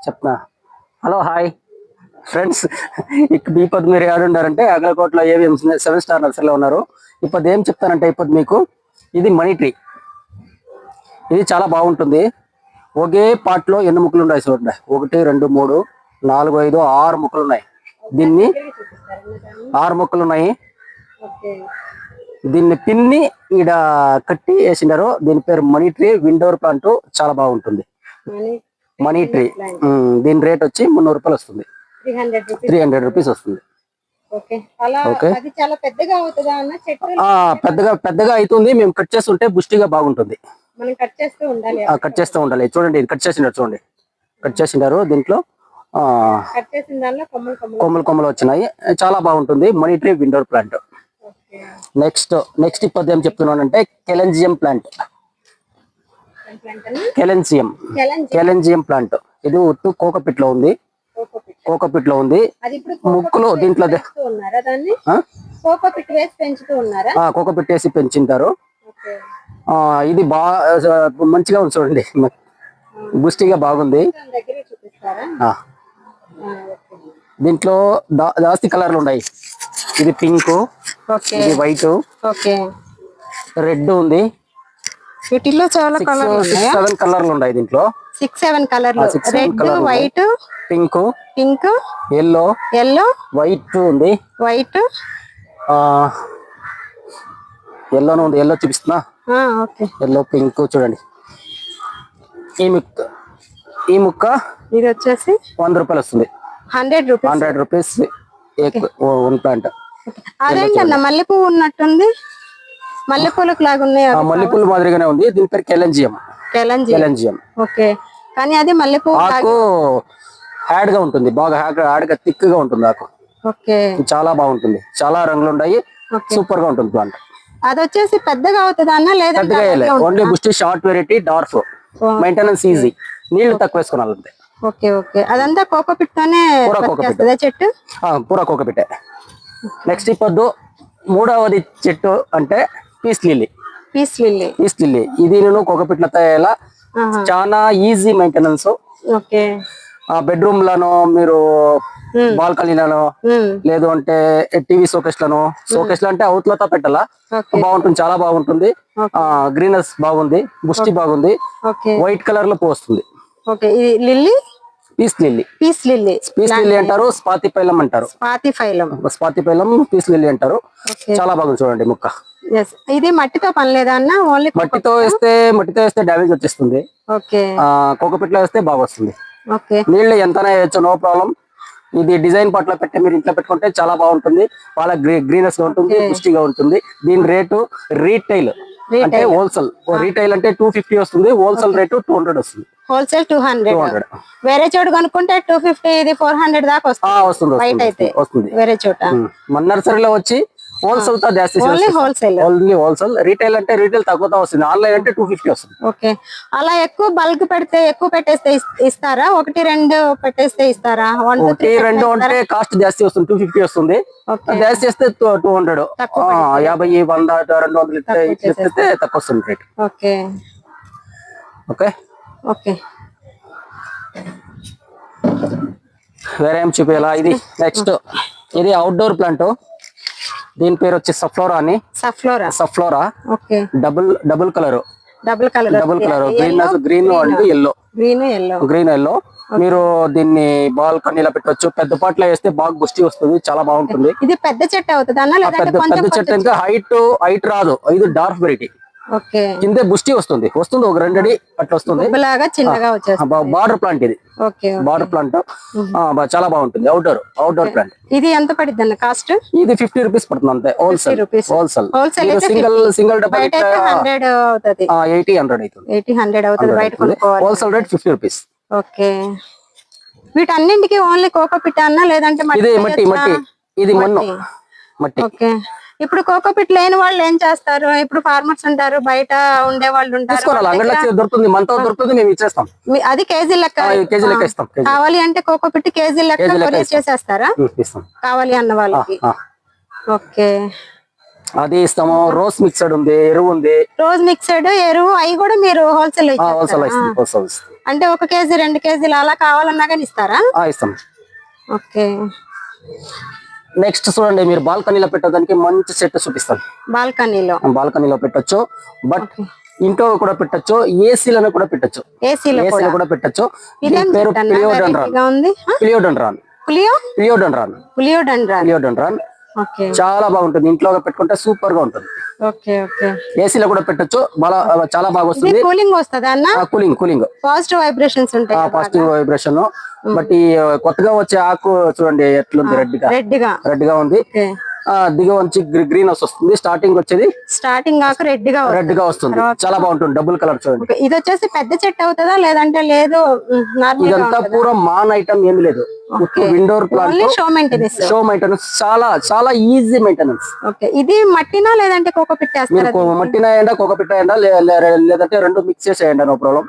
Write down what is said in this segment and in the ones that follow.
చెప్తున్నా. Hello hi friends. ఇప్పుడు మీరు ఏడున్నారంటే అగలకోటలో ఏవిఎం 7 స్టార్ నర్సరీలో ఉన్నారు. ఇప్పుడు ఏం చెప్తానంటే ఇప్పుడు మీకు ఇది మనీ ట్రీ. ఇది చాలా బాగుంటుంది. ఒకే పాట్లో ఎన్ని ముక్కలు ఉన్నాయి చూడండి. 1 2 3 4 5 6 ముక్కలు ఉన్నాయి. దీన్ని 6 ముక్కలు ఉన్నాయి. దీన్ని పిన్ని ఈడ కట్టి వేసినారు. దీని పేరు మనీ ట్రీ విండోర్ ప్లాంట్. చాలా బాగుంటుంది మనీ ట్రీ. దీని రేట్ వచ్చి 300 రూపాయలు వస్తుంది. 300 రూపీస్ వస్తుంది. పెద్దగా అవుతుంది. మేము కట్ చేస్తుంటే బుష్టిగా బాగుంటుంది. కట్ చేస్తూ ఉండాలి. చూడండి ఇది కట్ చేసినారు. చూడండి కట్ చేసినారు. దీంట్లో కొమ్మలు వచ్చినాయి. చాలా బాగుంటుంది మనీ ట్రీ విండోర్ ప్లాంట్. నెక్స్ట్ ఇప్పుడు ఏం చెప్తున్నానంటే కెలెన్జియం ప్లాంట్. కెలెన్జియం ప్లాంట్ ఇది ఉట్టు కోకోపిట్ లో ఉంది. ముక్కులు దీంట్లో కోకోపిట్ వేసి పెంచుంటారు. ఇది బాగా మంచిగా ఉంది. చూడండి బుష్టిగా బాగుంది. దీంట్లో జాస్తి కలర్లు ఉన్నాయి. ఇది పింక్, ఇది వైట్, రెడ్ ఉంది. వీటిలో చాలా కలర్లు 7 కలర్లు ఉన్నాయి. దీంట్లో 6-7 కలర్లు. Red, white, pink, yellow, white ఉంది. ఎల్లోను ఉంది. ఎల్లో చూపిస్తున్నా. ఎల్లో, పింక్ చూడండి. ఈ ముక్క ఇది వచ్చేసి 100 రూపాయలు వస్తుంది. 100 రూపీస్ వన్ ప్లాంట్. అదేంటన్నా మల్లెపూ ఉన్నట్టుంది. మల్లెపూలకు లాగా ఉన్నాయి. మల్లెపూలు మాదిరిగానే ఉంది. దీని పేరు కెలెన్జియం. ఓకే, కానీ అది మల్లెపూ ఆకు హ్యాడ్ గా ఉంటుంది. బాగా హ్యాడ్ గా థిక్ గా ఉంటుంది ఆకు. ఓకే, చాలా బాగుంటుంది. చాలా రంగులు ఉన్నాయి. సూపర్ గా ఉంటుంది ప్లాంట్. అది వచ్చేసి పెద్దగా అవుతుంది అన్న లేదా? Only bushy short variety dwarf. Maintenance easy. నీళ్లు తక్కువ వేసుకోవాలంటే. ఓకే, అదంతా కోకోపిట్ తోనే చెట్టు. పూరా కోకోపిట్. నెక్స్ట్ ఇప్పుడు మూడవది చెట్టు అంటే పీస్ లిల్లీ. ఇది నేను కోకోపిట్ల తయారు. చాలా ఈజీ మెయింటెనెన్స్. బెడ్రూమ్ లను మీరు బాల్కనీలను లేదు అంటే టీవీ షోకేస్ లను అంటే అవుట్లతో పెట్టాలా. బాగుంటుంది. చాలా బాగుంటుంది. గ్రీనెస్ బాగుంది. బుష్టి బాగుంది. వైట్ కలర్ లో పోస్తుంది. పీస్ లిల్లీ అంటారు. స్పాతిఫైలం అంటారు. స్పాతిఫైలం పీస్ లిల్లీ అంటారు. చాలా బాగుంది. చూడండి ముక్క. ఇది మట్టితో పని లేదా అన్న? ఓన్లీ మట్టితో వేస్తే డ్యామేజ్ వచ్చేస్తుంది. కోకోపిట్ లో వేస్తే బాగా వస్తుంది. నీళ్ళు ఎంతనే వేయచ్చు, నో ప్రాబ్లం. ఇది డిజైన్ పాట్ లో పెట్టి మీరు ఇంట్లో పెట్టుకుంటే చాలా బాగుంటుంది. చాలా గ్రీనెస్ గా ఉంటుంది. పుష్టిగా ఉంటుంది. దీని రేటు రీటైల్ అంటే హోల్సేల్. రీటైల్ అంటే 250 వస్తుంది. హోల్సేల్ రేటు 200 వస్తుంది. హోల్సేల్ 200. వేరే చోట కొనుక్కుంటే 250, ఇది 400 దాకా వస్తుంది. వేరే చోట మన నర్సరీలో వచ్చి హోల్సేల్ తో ఓన్లీ హోల్సేల్. రీటైల్ అంటే రీటైల్ తక్కువతో వస్తుంది. ఆన్లైన్ అంటే 250 వస్తుంది. ఓకే, అలా ఎక్కువ బల్క్ పెడితే ఎక్కువ పెట్టేస్తే ఇస్తారా? 1-2 పెట్టేస్తే ఇస్తారా? 1-2 అంటే కాస్ట్ జాస్తి వస్తుంది. 250 వస్తుంది. జాస్తి చేస్తే 200, 50, 100, 200 ఇస్తే తక్కువ వస్తుంది రేట్. ఓకే, వేరే ఏం చూపించాలా? ఇది నెక్స్ట్ ఇది అవుట్డోర్ ప్లాంట్. దీని పేరు వచ్చి సఫ్లోరా. Double colour green and yellow. మీరు దీన్ని బాల్కనీలో పెట్టవచ్చు. పెద్ద పాటలో వేస్తే బాగా బుష్టి వస్తుంది. చాలా బాగుంటుంది. ఇది పెద్ద చెట్టు అవుతుంది. పెద్ద చెట్టు ఇంకా హైట్ రాదు. ఇది డార్క్ వెరైటీ. కింద బుష్టి వస్తుంది. ఒక 2 అడి అట్లా వస్తుంది. Border plant. ఇది బార్డర్ ప్లాంట్. చాలా బాగుంటుంది. Outdoor plant. ఇది ఎంత పడుతుంది అన్న కాస్ట్? ఇది 50 రూపీస్ పడుతుంది అంతే. హోల్సేల్. సింగిల్ డబ్బా 80-100 అవుతుంది. Wholesale rate 50 rupees. ఓకే, వీటన్నింటికి ఓన్లీ కోకోపిట్ అన్న లేదంటే ఇది మట్టి. ఓకే, ఇప్పుడు కోకోపిట్ లేని వాళ్ళు ఏం చేస్తారు? ఇప్పుడు ఫార్మర్స్ ఉంటారు, బయట ఉండే వాళ్ళు ఉంటారు. దొరుకుతుంది, మనతో దొరుకుతుంది, మేము ఇచ్చేస్తాం. అది కేజీ లెక్క ఇస్తాం. కావాలి అంటే కోకోపిట్ కేజీ లెక్క కొరియర్ చేసేస్తారా కావాలి అన్న వాళ్ళకి? ఓకే, అది ఇస్తాము. రోజ్ మిక్సడ్ ఉంది, ఎరువు ఉంది. రోజ్ మిక్సడ్, ఎరువు అవి కూడా మీరు హోల్సేల్ హోల్సేల్ అంటే 1 కేజీ 2 కేజీలు అలా కావాలన్నా కానీ ఇస్తారా? ఇస్తాం. ఓకే. నెక్స్ట్ చూడండి, మీరు బాల్కనీలో పెట్టడానికి మంచి సెట్ చూపిస్తాను. బాల్కనీలో పెట్టొచ్చు, బట్ ఇంట్లో కూడా పెట్టొచ్చు, ఏసీలను కూడా పెట్టొచ్చు. ఏసీలో కూడా పెట్టొచ్చు. పేరు పిలియోడెండ్రాన్. చాలా బాగుంటుంది. ఇంట్లో పెట్టుకుంటే సూపర్ గా ఉంటుంది. ఏసీలో కూడా పెట్టొచ్చు. చాలా బాగా వస్తుంది. కూలింగ్ వస్తుందా అన్న? కూలింగ్ పాజిటివ్ వైబ్రేషన్స్ ఉంటాయి. Positive vibration. బట్ ఈ కొత్తగా వచ్చే ఆకు చూడండి ఎట్లుంది, రెడ్ గా ఉంది. దిగ వచ్చి గ్రీన్ వస్తుంది. స్టార్టింగ్ ఆకు రెడ్ గా వస్తుంది. చాలా బాగుంటుంది. డబుల్ కలర్ చూడండి. ఇది వచ్చేసి పెద్ద చెట్టు అవుతుందా లేదంటే లేదు? ఇదంతా పూరా మాన్ ఐటమ్ ఏమి లేదు. ఇండోర్ ప్లాంట్, షో మెయింటెనెన్స్. చాలా ఈజీ మెయింటెనెన్స్. ఇది మట్టినా లేదంటే కోకోపిట్ వేస్తారా? మట్టినా ఎండా కోకోపిట్ ఎండా లేదంటే రెండు మిక్స్ చేసేయండి, నో ప్రాబ్లం.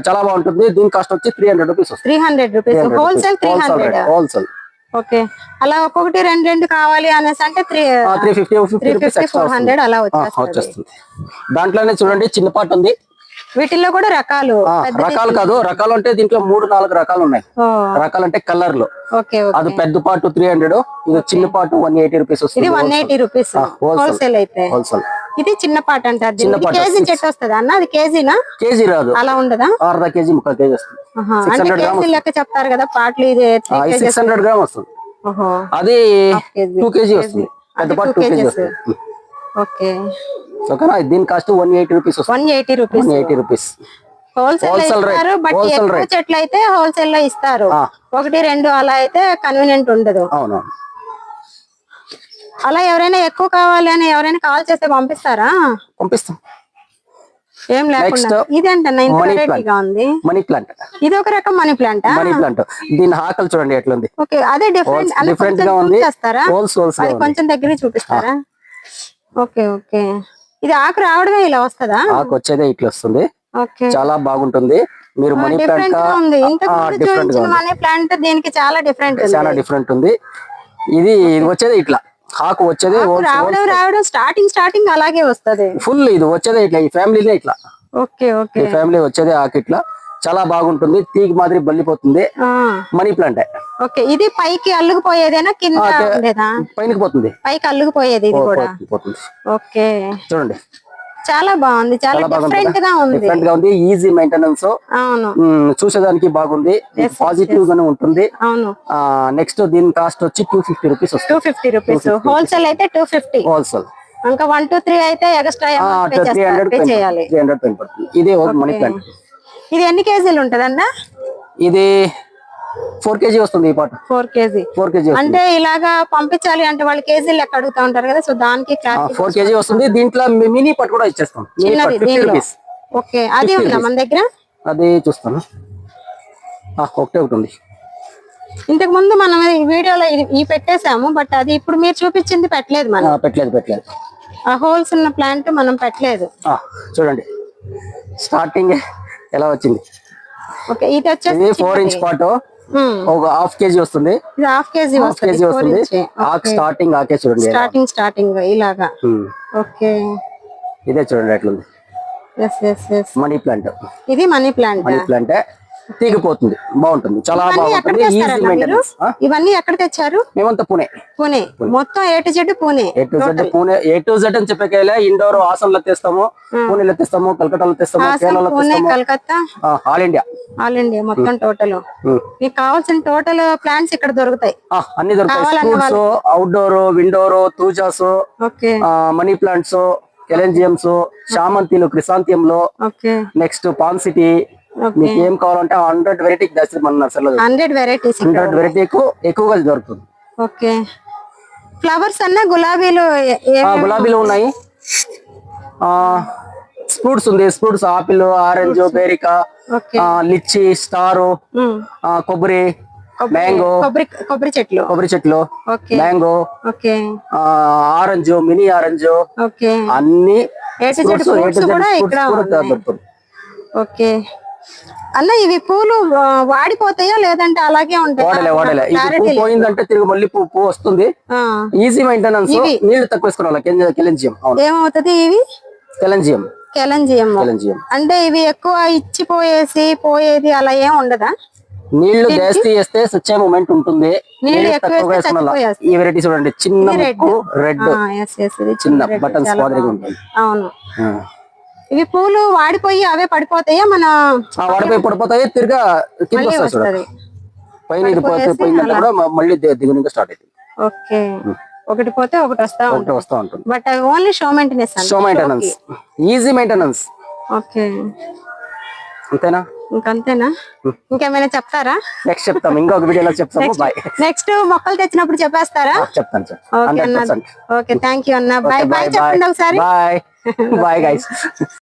చాలా బాగుంటుంది. దీని కాస్ట్ వచ్చి 300 రూపీస్. 300 rupees wholesale. ఓకే. అలా ఒక్కొక్కటి 2 కావాలి అనేసి అంటే 350 400 అలా వచ్చేస్తుంది. దాంట్లోనే చూడండి చిన్న పాట ఉంది. వీటిల్లో కూడా రకాలు కాదు అంటే దీంట్లో 3-4 రకాలు ఉన్నాయి. రకాలు అంటే కలర్ లో. అది పెద్ద పాటు 300, ఇది చిన్న పాటు 180 రూపీస్ వస్తుంది. 180 రూపీస్ హోల్సేల్ అయితే. ఇది చిన్న పాట అంటారు. కేజీ చెట్టు వస్తుందా అన్న? అది కేజీనా? కేజీ రాదు, అలా ఉండదా? అర్ధ కేజీ 3/4 కేజీ వస్తుంది. 600 గ్రాములు లెక్క చెప్తారు కదా పాటలు. ఇది 600 గ్రామ్ వస్తుంది. అది 2 కేజీ వస్తుంది. పెద్ద పాటు 2 కేజీ వస్తుంది. ఓకేనా? దీని cost 180 rupees. 180 rupees wholesale rate. చెట్లు అయితే హోల్సేల్ లో ఇస్తారు. 1-2 అలా అయితే కన్వీనియంట్ ఉండదు. అవును. అలా ఎవరైనా ఎక్కువ కావాలి అని ఎవరైనా కాల్ చేస్తే పంపిస్తారా? పంపిస్తాం. ఏం లేకుండా. ఇదేంటన్నా ఇంత వెరైటీగా ఉంది? Money plant. ఇది ఒక రకం మనీ ప్లాంట్. దీని ఆకలి చూడండి ఎట్లుంది. ఓకే, అదే డిఫరెంట్ గా ఉంది. అది కొంచెం దగ్గర చూపిస్తారా? ఓకే. ఇది ఆకు రావడమే ఇలా వస్తుందా? ఆకు వచ్చేదే ఇట్లా వస్తుంది. చాలా బాగుంటుంది. మీరు మనీ ప్లాంట్ మనీ ప్లాంట్ దీనికి చాలా డిఫరెంట్ ఉంది. ఇది వచ్చేది ఇట్లా ఆకు వచ్చేది రావడం స్టార్టింగ్ అలాగే వస్తది. ఫుల్ ఇది వచ్చేది ఇట్లా. ఈ ఫ్యామిలీనే ఇట్లా. ఈ ఫ్యామిలీ వచ్చేది ఆకు ఇట్లా. చాలా బాగుంటుంది. తీగ మాదిరి బల్లిపోతుంది. Money plant. ఇది పైకి అల్లుకుపోయేదేనా కింద పైకి పోతుంది? పైకి అల్లుకుపోయేది ఇది కూడా. ఓకే, చూడండి చాలా బాగుంది. చాలా డిఫరెంట్ గా ఉంది. Easy maintenance. అవును, చూసేదానికి బాగుంది. పాజిటివ్ గానే ఉంటుంది. అవును. నెక్స్ట్ దీని కాస్ట్ వచ్చి 250 రూపీస్. 250 రూపీస్ హోల్సేల్ అయితే 250. హోల్సేల్. ఇంకా 1 2 3 అయితే ఎక్స్ట్రా 300 చేయాలి. 300 పడుతుంది. ఇదే మనీ ప్లాంట్. ఇది ఎన్ని కేజీలు ఉంటదన్నా? ఇది 4 కేజీ వస్తుంది. ఈ పాట 4 కేజీ. అంటే ఇలాగా పంపించాలి అంటే వాళ్ళు కేజీలు లెక్క అడుగుతా ఉంటారు కదా, సో దానికి 4 కేజీ వస్తుంది. దీంట్లో మినీ పట్ కూడా ఇచ్చేస్తాం. ఓకే, అది ఉందా మన దగ్గర? అది చూస్తాను. ఒకటే ఉంది. ఇంతకు ముందు మనం వీడియోలో ఈ పెట్టేసాము, బట్ అది ఇప్పుడు మీరు చూపించింది పెట్టలేదు. మనం పెట్టలేదు. ఆ హోల్స్ ఉన్న ప్లాంట్ మనం పెట్టలేదు. చూడండి స్టార్టింగ్ ఎలా వచ్చింది. ఓకే, ఇది వచ్చేసి 4 ఇంచ్ పాటు ఒక 1/2 కేజీ వస్తుంది. ఇది 1/2 కేజీ వస్తుంది. ఆకు స్టార్టింగ్ ఆకే చూడండి. స్టార్టింగ్ ఇలాగా. ఓకే, ఇదే చూడండి ఎట్లుంది. Money plant. ఇది మనీ ప్లాంట్. తీగిపోతుంది. బాగుంటుంది. చాలా బాగుంటుంది. Easy maintenance. ఇవన్నీ ఎక్కడ తెచ్చారు? మేమంతా పుణే. మొత్తం A to Z Pune. A to Z అని చెప్పేకెళ్ళే ఇండోర్ ఆసంలో తెస్తాము, పూణేలో తెస్తాము, కలకత్తాలో తెస్తాము, కేరళలో తెస్తాము, కలకత్తా, ఆల్ ఇండియా మొత్తం టోటల్. మీకు కావాల్సిన టోటల్ ప్లాంట్స్ ఇక్కడ దొరుకుతాయి. అన్ని దొరుకుతాయి. Fruits, outdoor, indoor, thujas, money plants, కెలెంజియమ్స్, చామంతిలు, క్రిసాంతియంలో, నెక్స్ట్ పాన్ సిటీ. మీకు ఏం కావాలంటే 100 వెరైటీ మన నర్సరీలో 100 వెరైటీస్ ఎక్కువగా దొరుకుతుంది. ఓకే, ఫ్లవర్స్ అన్న గులాబీలు ఉన్నాయి. ఫ్రూట్స్ ఉంది. ఫ్రూట్స్ ఆపిల్, ఆరెంజ్, బేరికా, లిచ్చి, స్టార్, కొబ్బరి, మ్యాంగో, కొబ్బరి చెట్లు, మ్యాంగో, ఆరెంజ్, మినీ ఆరెంజ్, అన్ని దొరుకుతుంది. ఓకే, అన్న ఇవి పూలు వాడిపోతాయా లేదంటే అలాగే ఉంటాయి? వాడలే ఇది పువ్వు పోయిందంటే తిరిగి మళ్ళీ పువ్వు వస్తుంది. Easy maintenance. నీళ్లు తక్కువ వేసుకోవాలి. కెలంజియం. ఏమవుతుంది ఇవి? కెలంజియం. అంటే ఇవి ఎక్కువ పోయేది అలా ఏం ఉండదా? నీళ్లు జాస్తి వేస్తే సచ్చే మూమెంట్ ఉంటుంది. నీళ్లు తక్కువ వేసుకోవాలి. ఈ వెరైటీ చూడండి, చిన్న ముక్కు, రెడ్, చిన్న బటన్స్ మాదిరిగా ఉంటుంది. అవును. ఇవి పూలు వాడిపోయి అవే పడిపోతాయా? పడిపోతాయి తిరిగా కింద వస్తాయి చూడండి. పైన ఇది పోయిందంటే కూడా మళ్ళీ దిగునిగా స్టార్ట్ అవుతుంది. ఓకే. ఒకటి పోతే ఒకటి వస్తా ఉంటుంది. But only show maintenance. Easy maintenance. Okay. అంతేనా? ఇంకంతేనా? ఇంకేమైనా చెప్తారా? నెక్స్ట్ చెప్తాం, ఇంకొక వీడియోలో చెప్తాము. బాయ్. నెక్స్ట్ మొక్కలు తెచ్చినప్పుడు చెప్పేస్తారా? చెప్తాను. ఓకే థ్యాంక్ యూ అన్న. బాయ్. చెప్పండి ఒకసారి. Bye guys.